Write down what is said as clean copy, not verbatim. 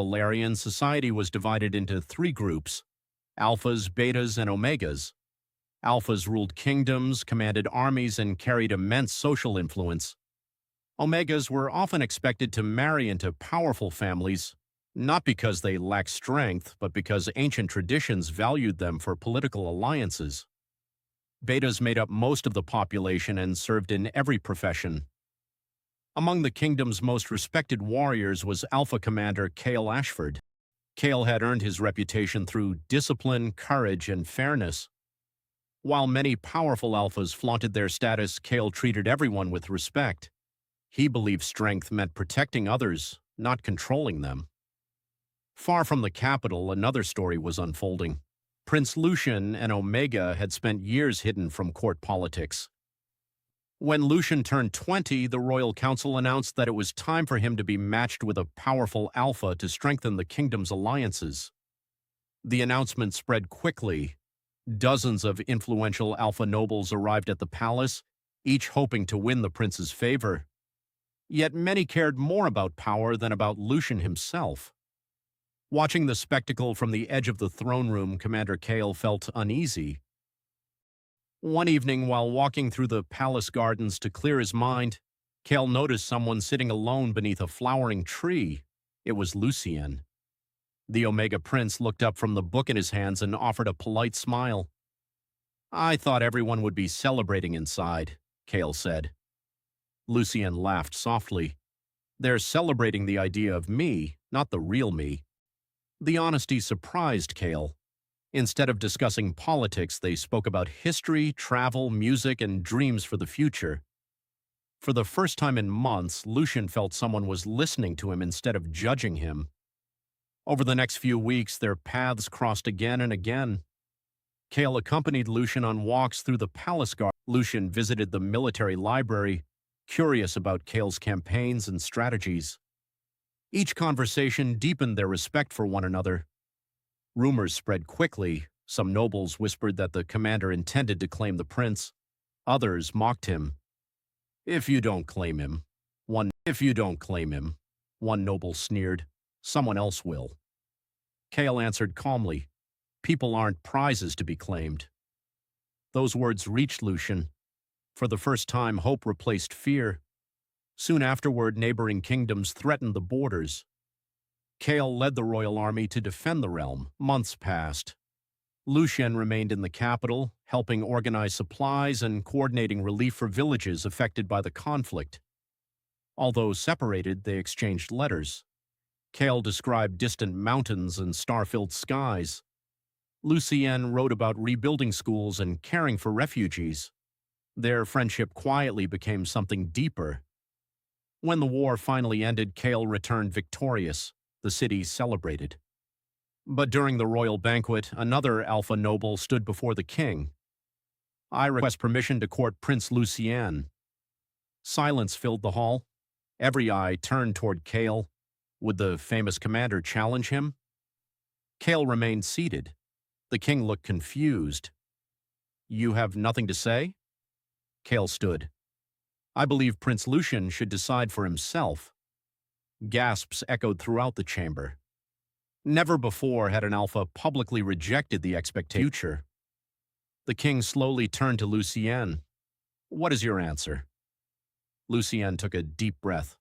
Valerian society was divided into three groups: alphas, betas, and omegas. Alphas ruled kingdoms, commanded armies, and carried immense social influence. Omegas were often expected to marry into powerful families, not because they lacked strength, but because ancient traditions valued them for political alliances. Betas made up most of the population and served in every profession. Among the kingdom's most respected warriors was Alpha Commander Kael Ashford. Kael had earned his reputation through discipline, courage, and fairness. While many powerful alphas flaunted their status, Kael treated everyone with respect. He believed strength meant protecting others, not controlling them. Far from the capital, another story was unfolding. Prince Lucien, an Omega, had spent years hidden from court politics. When Lucien turned 20, the royal council announced that it was time for him to be matched with a powerful alpha to strengthen the kingdom's alliances. The announcement spread quickly. Dozens of influential alpha nobles arrived at the palace, each hoping to win the prince's favor. Yet many cared more about power than about Lucien himself. Watching the spectacle from the edge of the throne room, Commander Kael felt uneasy. One evening, while walking through the palace gardens to clear his mind, Kael noticed someone sitting alone beneath a flowering tree. It was Lucien. The Omega Prince looked up from the book in his hands and offered a polite smile. "I thought everyone would be celebrating inside," Kael said. Lucien laughed softly. "They're celebrating the idea of me, not the real me." The honesty surprised Kael. Instead of discussing politics, they spoke about history, travel, music, and dreams for the future. For the first time in months, Lucien felt someone was listening to him instead of judging him. Over the next few weeks, their paths crossed again and again. Kael accompanied Lucien on walks through the palace garden. Lucien visited the military library, curious about Kael's campaigns and strategies. Each conversation deepened their respect for one another. Rumors spread quickly. Some nobles whispered that the commander intended to claim the prince. Others mocked him. If you don't claim him, one noble sneered. "Someone else will." Kael answered calmly, "People aren't prizes to be claimed." Those words reached Lucien. For the first time, hope replaced fear. Soon afterward, neighboring kingdoms threatened the borders. Kael led the royal army to defend the realm. Months passed. Lucien remained in the capital, helping organize supplies and coordinating relief for villages affected by the conflict. Although separated, they exchanged letters. Kael described distant mountains and star-filled skies. Lucien wrote about rebuilding schools and caring for refugees. Their friendship quietly became something deeper. When the war finally ended, Kael returned victorious. The city celebrated. But during the royal banquet, another alpha noble stood before the king. "I request permission to court Prince Lucien." Silence filled the hall. Every eye turned toward Kael. Would the famous commander challenge him? Kael remained seated. The king looked confused. "You have nothing to say?" Kael stood. "I believe Prince Lucien should decide for himself." Gasps echoed throughout the chamber. Never before had an alpha publicly rejected the future. The king slowly turned to Lucien. "What is your answer?" Lucien took a deep breath.